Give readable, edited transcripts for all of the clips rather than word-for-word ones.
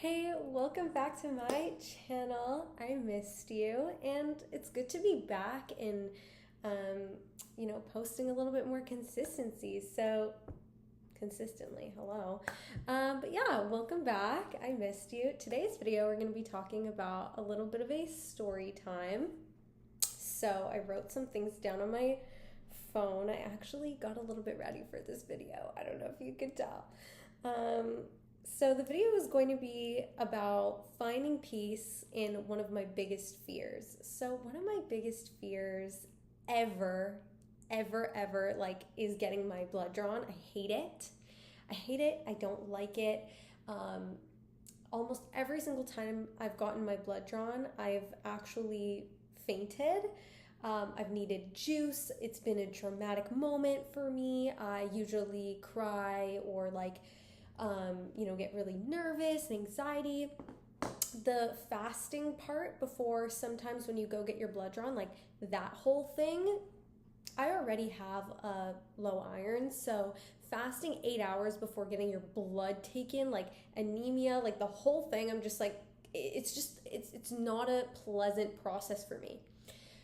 Hey, welcome back to my channel. I missed you, and it's good to be back and, posting a little bit more consistency. So, consistently, hello. But yeah, welcome back. I missed you. Today's video, we're going to be talking about a little bit of a story time. So, I wrote some things down on my phone. I actually got a little bit ready for this video. I don't know if you could tell. So the video is going to be about finding peace in one of my biggest fears. So one of my biggest fears ever, is getting my blood drawn. I hate it. I don't like it. Almost every single time I've gotten my blood drawn, I've actually fainted. I've needed juice. It's been a traumatic moment for me. I usually cry or get really nervous, anxiety. The fasting part before, sometimes when you go get your blood drawn, that whole thing, I already have a low iron, so fasting 8 hours before getting your blood taken, anemia, the whole thing, I'm just it's not a pleasant process for me.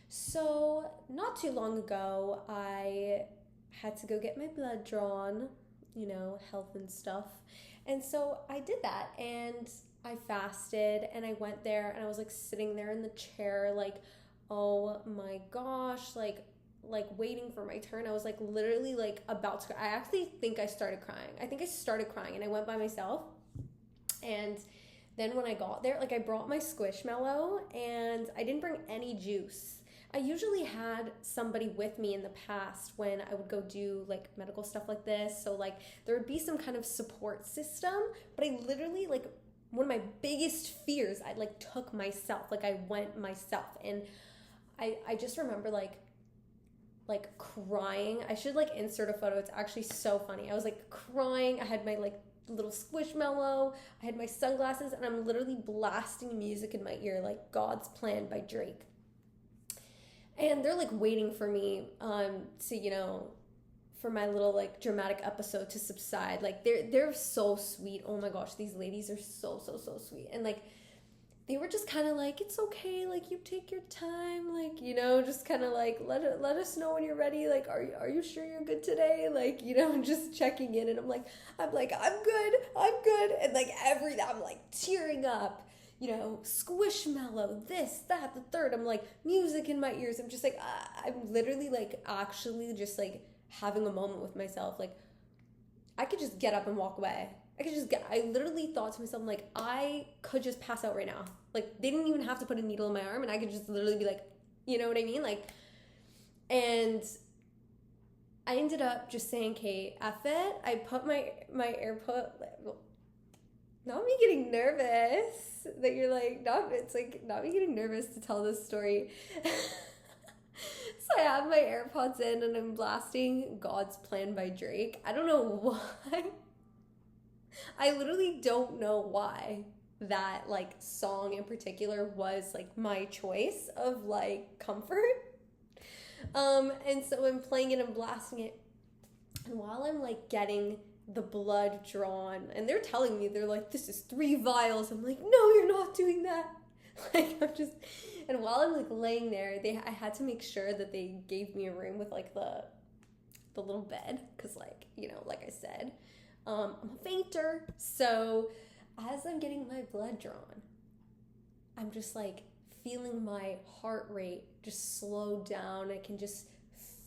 So not too long ago, I had to go get my blood drawn, health and stuff. And so I did that, and I fasted, and I went there, and I was sitting there in the chair, oh my gosh, waiting for my turn. I was literally about to cry. I actually think I started crying. And I went by myself. And then when I got there, I brought my Squishmallow, and I didn't bring any juice. I usually had somebody with me in the past when I would go do medical stuff like this. So there would be some kind of support system, but I literally one of my biggest fears, I took myself. I went myself, and I just remember crying. I should insert a photo. It's actually so funny. I was crying. I had my little Squishmallow. I had my sunglasses, and I'm literally blasting music in my ear God's Plan by Drake. And they're waiting for me to, for my little dramatic episode to subside. They're so sweet. Oh my gosh, these ladies are so sweet. And they were just kind of it's okay, you take your time, just kind of let us know when you're ready. Are you sure you're good today? Just checking in. And I'm I'm good. And I'm tearing up. Squishmallow, this, that, the third. I'm music in my ears. I'm just I'm literally actually just having a moment with myself. I could just get up and walk away. I literally thought to myself, I could just pass out right now. They didn't even have to put a needle in my arm, and I could just literally be you know what I mean? And I ended up just saying, Kate, F it. I put my AirPod, not me getting nervous that you're not me getting nervous to tell this story. So I have my AirPods in, and I'm blasting God's Plan by Drake. I don't know why. I literally don't know why that song in particular was my choice of comfort. And so I'm playing it and blasting it. And while I'm getting the blood drawn, and they're telling me, they're this is 3 vials. I'm no, you're not doing that. And while I'm laying there, I had to make sure that they gave me a room with the little bed, because like I said, I'm a fainter. So as I'm getting my blood drawn, I'm just feeling my heart rate just slow down. I can just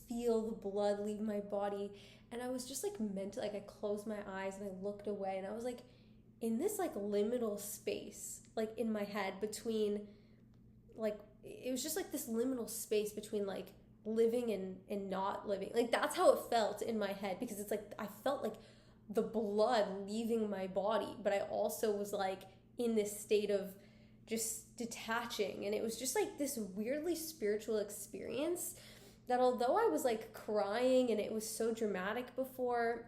feel the blood leave my body. And I was just mentally, I closed my eyes and I looked away, and I was in this liminal space, in my head between, it was just this liminal space between living and not living. That's how it felt in my head, because it's I felt the blood leaving my body, but I also was in this state of just detaching. And it was just this weirdly spiritual experience that, although I was crying and it was so dramatic before,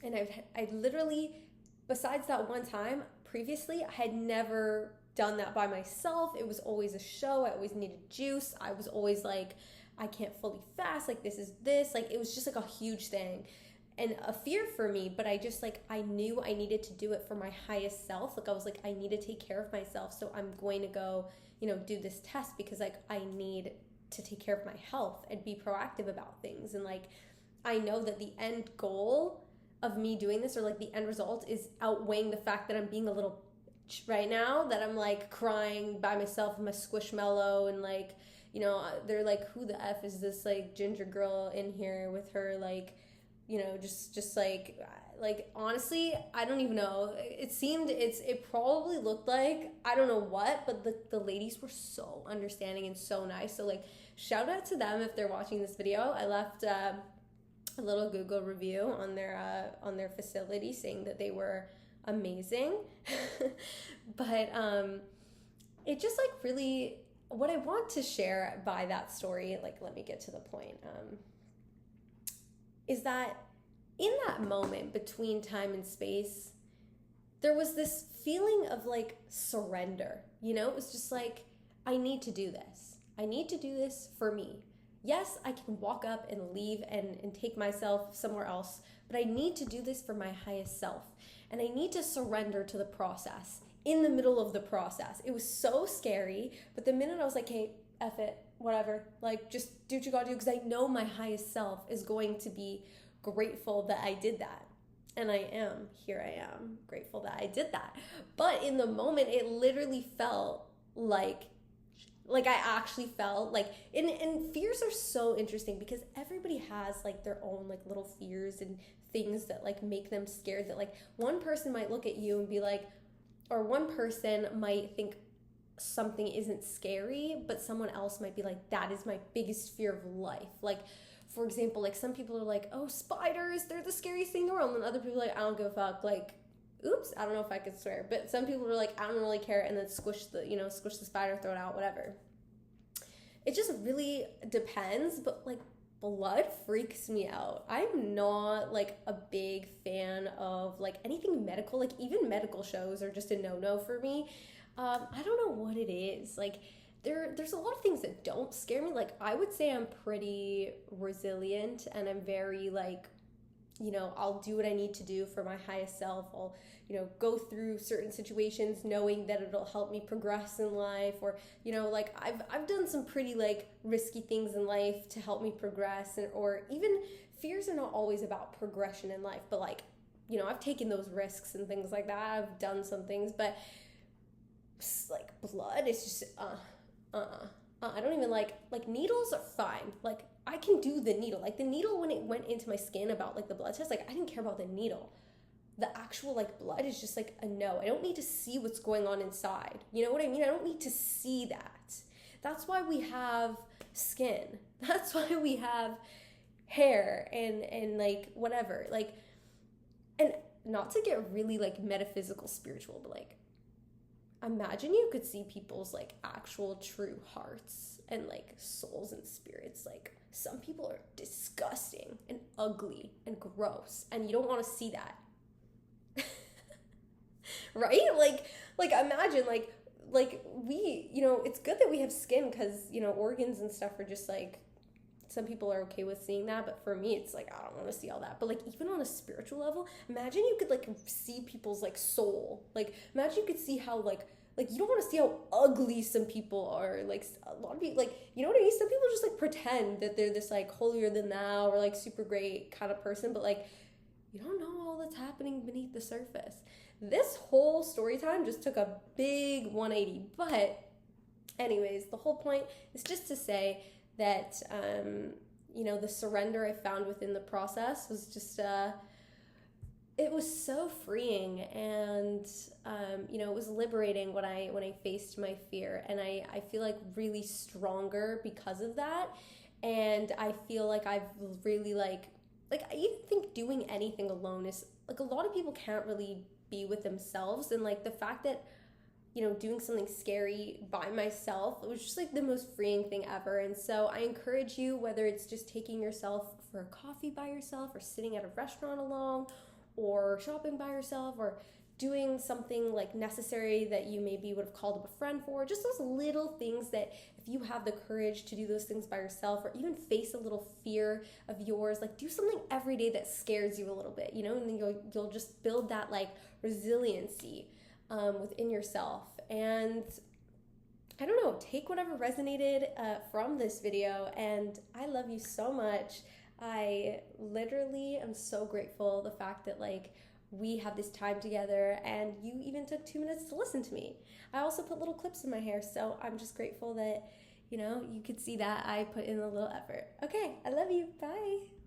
and I literally, besides that one time previously, I had never done that by myself. It was always a show. I always needed juice. I was always I can't fully fast. This is this. It was just a huge thing. and a fear for me, but I just like, I knew I needed to do it for my highest self. Like I was like, I need to take care of myself. So I'm going to go, do this test because like I need to take care of my health and be proactive about things. And like, I know that the end goal of me doing this, or like the end result, is outweighing the fact that I'm being a little bitch right now, that I'm like crying by myself in my squishmallow, and like, they're like, who the F is this like ginger girl in here with her like, just like honestly, I don't even know. It probably looked like, I don't know what, but the ladies were so understanding and so nice. So like, shout out to them if they're watching this video. I left a little Google review on their facility saying that they were amazing. But it just like really, what I want to share by that story, like, let me get to the point, is that in that moment between time and space, there was this feeling of like surrender. It was just like, I need to do this. I need to do this for me. Yes, I can walk up and leave and take myself somewhere else, but I need to do this for my highest self. And I need to surrender to the process in the middle of the process. It was so scary, but the minute I was like, hey, F it, whatever, like just do what you gotta do, because I know my highest self is going to be grateful that I did that. And I am grateful that I did that. But in the moment, it literally felt like I actually felt like, and fears are so interesting because everybody has like their own like little fears and things that like make them scared, that like one person might look at you and be like, or one person might think something isn't scary, but someone else might be like, that is my biggest fear of life. Like, for example, like some people are like, oh, spiders, they're the scariest thing in the world. And other people are like, I don't give a fuck. Like, oops, I don't know if I could swear. But some people are like, I don't really care. And then squish the spider, throw it out, whatever. It just really depends. But like, blood freaks me out. I'm not like a big fan of like anything medical. Like even medical shows are just a no-no for me. I don't know what it is. Like, there's a lot of things that don't scare me. Like, I would say I'm pretty resilient, and I'm very like, I'll do what I need to do for my highest self. I'll, go through certain situations knowing that it'll help me progress in life, or, like I've done some pretty like risky things in life to help me progress, or even fears are not always about progression in life, but like, I've taken those risks and things like that. I've done some things, but like blood, it's just, I don't even like needles are fine. Like I can do the needle. Like the needle, when it went into my skin about like the blood test, like I didn't care about the needle. The actual like blood is just like a no. I don't need to see what's going on inside. You know what I mean? I don't need to see that. That's why we have skin. That's why we have hair and like whatever. Like, and not to get really like metaphysical, spiritual, but like, imagine you could see people's like actual true hearts and like souls and spirits. Like some people are disgusting and ugly and gross, and you don't want to see that. Right? Like imagine like we, it's good that we have skin, because organs and stuff are just like, some people are okay with seeing that, but for me it's like, I don't want to see all that. But like even on a spiritual level, imagine you could like see people's like soul. Like imagine you could see how like you don't want to see how ugly some people are. Like a lot of people, like, you know what I mean? Some people just like pretend that they're this like holier than thou or like super great kind of person, but like you don't know all that's happening beneath the surface. This whole story time just took a big 180. But anyways, the whole point is just to say that, the surrender I found within the process was just, it was so freeing, and, it was liberating when I faced my fear, and I feel like really stronger because of that. And I feel like I've really like I even think doing anything alone is like, a lot of people can't really be with themselves, and like the fact that doing something scary by myself, it was just like the most freeing thing ever. And so I encourage you, whether it's just taking yourself for a coffee by yourself, or sitting at a restaurant alone, or shopping by yourself, or doing something like necessary that you maybe would have called up a friend for. Just those little things that if you have the courage to do those things by yourself, or even face a little fear of yours, like do something every day that scares you a little bit, you know, and then you'll just build that like resiliency within yourself. And I don't know, take whatever resonated from this video, and I love you so much. I literally am so grateful the fact that like we have this time together and you even took 2 minutes to listen to me. I also put little clips in my hair, so I'm just grateful that, you know, you could see that I put in a little effort. Okay, I love you. Bye.